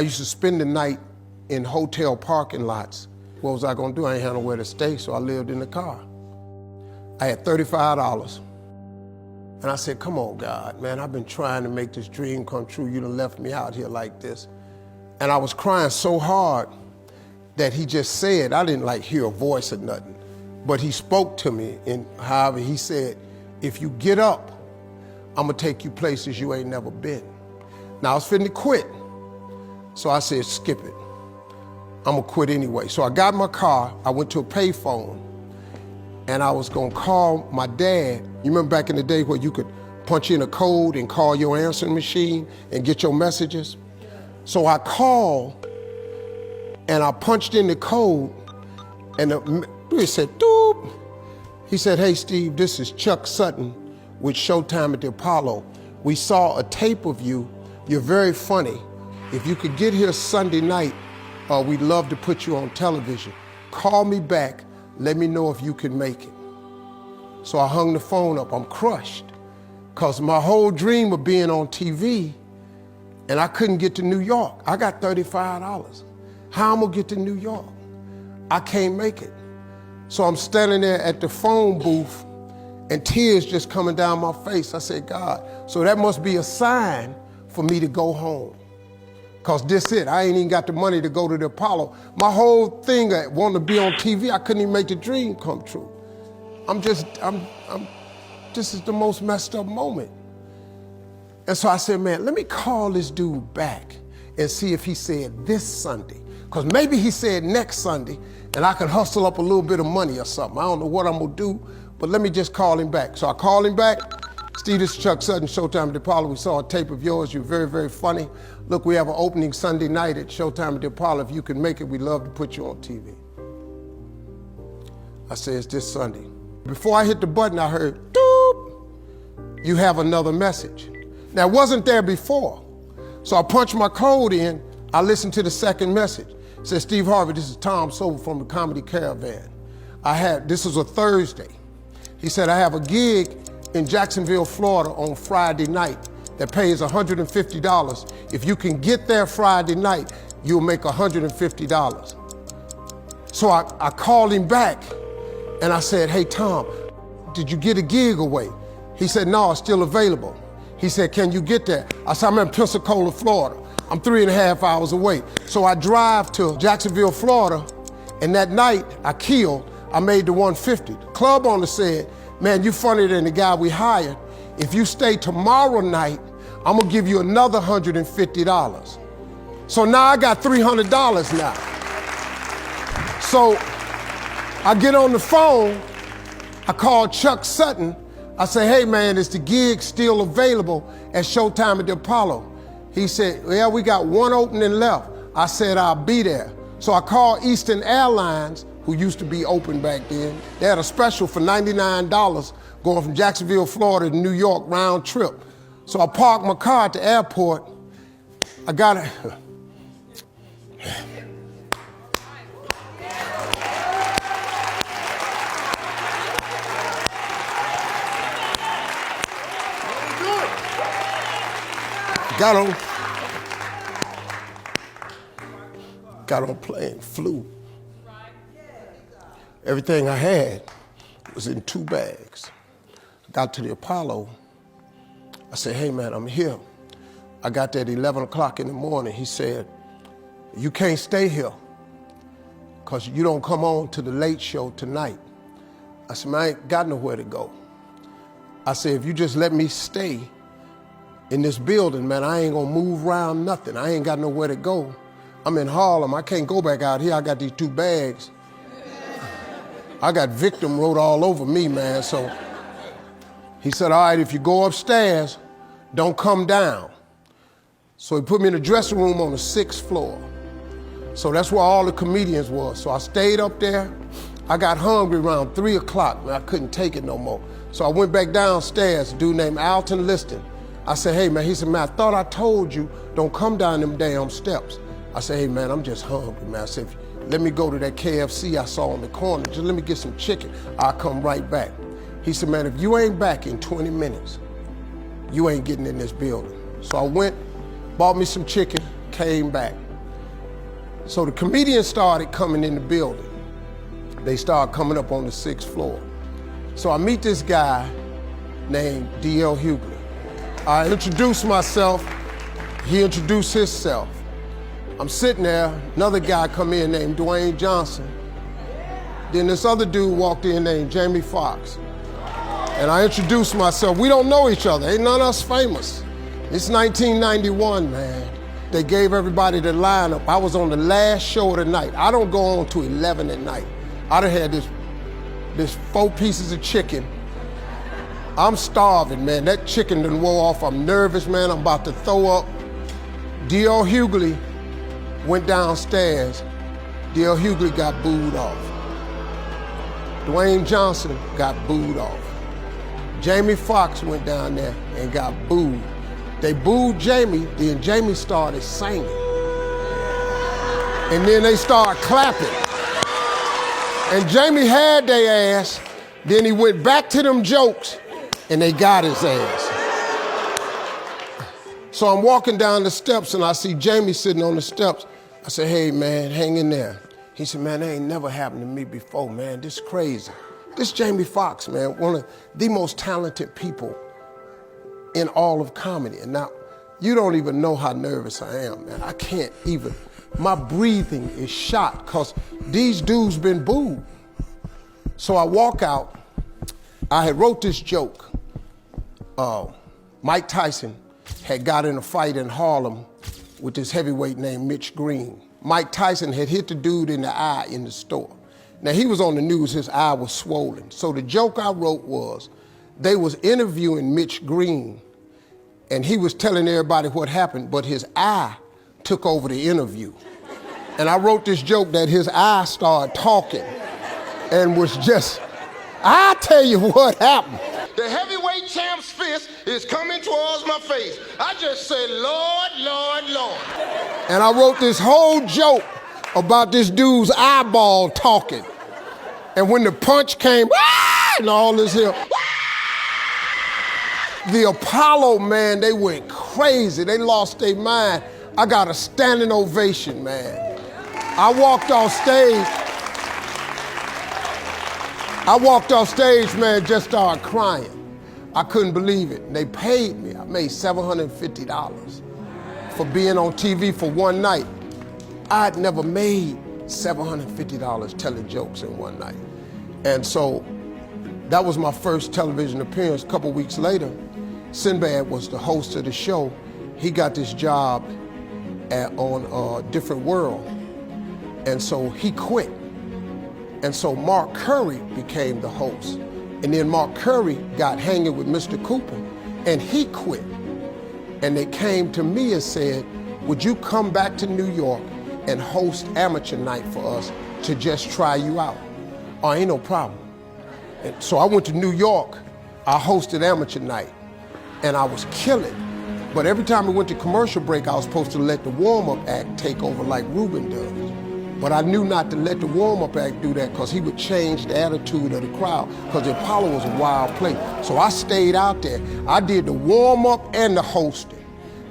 I used to spend the night in hotel parking lots. What was I gonna do? I ain't had nowhere to stay, so I lived in the car. I had $35. And I said, come on, God, man, I've been trying to make this dream come true. You done left me out here like this. And I was crying so hard that he just said, I didn't like hear a voice or nothing, but he spoke to me in harvey. He said, if you get up, I'm gonna take you places you ain't never been. Now I was finna quit. So I said, skip it. I'm gonna quit anyway. So I got in my car, I went to a payphone, and I was gonna call my dad. You remember back in the day where you could punch in a code and call your answering machine and get your messages? So I called and I punched in the code and it said, doop. He said, hey Steve, this is Chuck Sutton with Showtime at the Apollo. We saw a tape of you. You're very funny. If you could get here Sunday night, we'd love to put you on television. Call me back, let me know if you can make it. So I hung the phone up, I'm crushed. Cause my whole dream of being on TV, and I couldn't get to New York. I got $35. How I'm gonna get to New York? I can't make it. So I'm standing there at the phone booth and tears just coming down my face. I said, God, so that must be a sign for me to go home. Cause this it, I ain't even got the money to go to the Apollo. My whole thing, I wanted to be on TV, I couldn't even make the dream come true. This is the most messed up moment. And so I said, man, let me call this dude back and see if he said this Sunday. Cause maybe he said next Sunday and I can hustle up a little bit of money or something. I don't know what I'm gonna do, but let me just call him back. So I called him back. Steve, this is Chuck Sutton, Showtime at the Apollo. We saw a tape of yours. You're very, very funny. Look, we have an opening Sunday night at Showtime at the Apollo. If you can make it, we'd love to put you on TV. I said, it's this Sunday. Before I hit the button, I heard, doop, you have another message. Now, it wasn't there before. So I punched my code in. I listened to the second message. It said, Steve Harvey, this is Tom Sobel from the Comedy Caravan. This was a Thursday. He said, I have a gig in Jacksonville, Florida on Friday night that pays $150. If you can get there Friday night, you'll make $150. So I called him back and I said, hey Tom, did you get a gig away? He said, no, it's still available. He said, can you get there? I said, I'm in Pensacola, Florida. I'm 3.5 hours away. So I drive to Jacksonville, Florida, and that night I made the 150. The club owner said, man, you funnier than the guy we hired. If you stay tomorrow night, I'm gonna give you another $150. So now I got $300 now. So I get on the phone, I call Chuck Sutton. I say, hey man, is the gig still available at Showtime at the Apollo? He said, yeah, we got one opening left. I said, I'll be there. So I called Eastern Airlines, who used to be open back then. They had a special for $99 going from Jacksonville, Florida to New York round trip. So I parked my car at the airport. I got it. Got on plane, flew. Everything I had was in 2 bags. Got to the Apollo. I said, hey man, I'm here. I got there at 11 o'clock in the morning. He said, you can't stay here because you don't come on to the late show tonight. I said, man, I ain't got nowhere to go. I said, if you just let me stay in this building, man, I ain't gonna move around nothing. I ain't got nowhere to go. I'm in Harlem, I can't go back out here. I got these 2 bags. I got victim wrote all over me, man. So he said, all right, if you go upstairs, don't come down. So he put me in the dressing room on the 6th floor. So that's where all the comedians was. So I stayed up there. I got hungry around 3 o'clock, and I couldn't take it no more. So I went back downstairs, a dude named Alton Liston. I said, hey man, he said, man, I thought I told you, don't come down them damn steps. I said, hey man, I'm just hungry, man. I said, let me go to that KFC I saw on the corner. Just let me get some chicken. I'll come right back. He said, man, if you ain't back in 20 minutes, you ain't getting in this building. So I went, bought me some chicken, came back. So the comedians started coming in the building. They started coming up on the 6th floor. So I meet this guy named D.L. Hughley. I introduced myself. He introduced himself. I'm sitting there, another guy come in named Dwayne Johnson. Then this other dude walked in named Jamie Foxx. And I introduced myself. We don't know each other, ain't none of us famous. It's 1991, man. They gave everybody the lineup. I was on the last show of the night. I don't go on to 11 at night. I done had this 4 pieces of chicken. I'm starving, man. That chicken done wore off. I'm nervous, man. I'm about to throw up. D.L. Hughley went downstairs. D.L. Hughley got booed off. Dwayne Johnson got booed off. Jamie Foxx went down there and got booed. They booed Jamie, then Jamie started singing. And then they started clapping. And Jamie had their ass, then he went back to them jokes, and they got his ass. So I'm walking down the steps and I see Jamie sitting on the steps. I said, hey man, hang in there. He said, man, that ain't never happened to me before, man. This is crazy. This Jamie Foxx, man, one of the most talented people in all of comedy. And now, you don't even know how nervous I am, man. I can't even, my breathing is shot because these dudes been booed. So I walk out. I had wrote this joke. Mike Tyson had got in a fight in Harlem with this heavyweight named Mitch Green. Mike Tyson had hit the dude in the eye in the store. Now he was on the news, his eye was swollen. So the joke I wrote was, they was interviewing Mitch Green and he was telling everybody what happened, but his eye took over the interview. And I wrote this joke that his eye started talking and was just, I tell you what happened. The heavyweight champ's fist is coming towards my face. I just said, Lord, Lord, Lord. And I wrote this whole joke about this dude's eyeball talking. And when the punch came, and all this here, the Apollo, man, they went crazy. They lost their mind. I got a standing ovation, man. I walked off stage, man, just started crying. I couldn't believe it. They paid me. I made $750 for being on TV for one night. I'd never made $750 telling jokes in one night. And so that was my first television appearance. A couple weeks later, Sinbad was the host of the show. He got this job on Different World. And so he quit. And so Mark Curry became the host. And then Mark Curry got hanging with Mr. Cooper, and he quit. And they came to me and said, would you come back to New York and host amateur night for us to just try you out? Oh, ain't no problem. And so I went to New York, I hosted amateur night, and I was killing. But every time we went to commercial break, I was supposed to let the warm-up act take over like Ruben does. But I knew not to let the warm-up act do that because he would change the attitude of the crowd because the Apollo was a wild place. So I stayed out there. I did the warm-up and the hosting.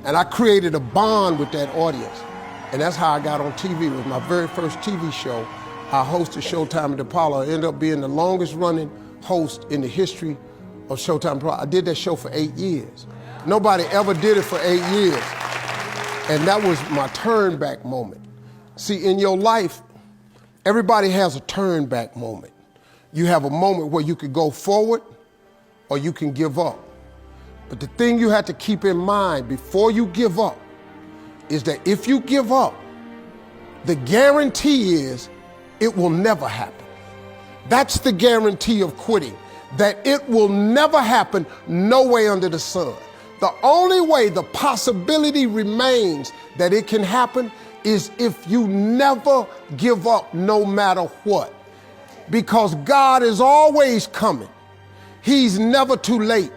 And I created a bond with that audience. And that's how I got on TV. It was my very first TV show. I hosted Showtime at the Apollo. I ended up being the longest running host in the history of Showtime Apollo. I did that show for 8 years. Nobody ever did it for 8 years. And that was my turn back moment. See, in your life, everybody has a turn back moment. You have a moment where you could go forward or you can give up. But the thing you have to keep in mind before you give up is that if you give up, the guarantee is it will never happen. That's the guarantee of quitting, that it will never happen no way under the sun. The only way the possibility remains that it can happen is if you never give up no matter what. Because God is always coming. He's never too late.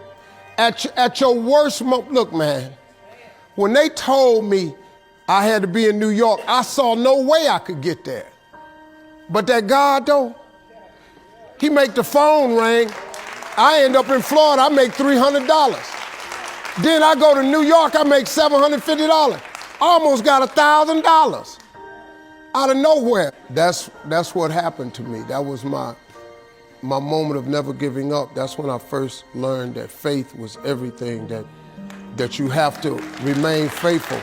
At your worst moment, look, man, when they told me I had to be in New York, I saw no way I could get there. But that God, though, he make the phone ring. I end up in Florida, I make $300. Then I go to New York, I make $750. Almost got $1,000. out of nowhere. That's what happened to me. That was my moment of never giving up. That's when I first learned that faith was everything, that you have to remain faithful.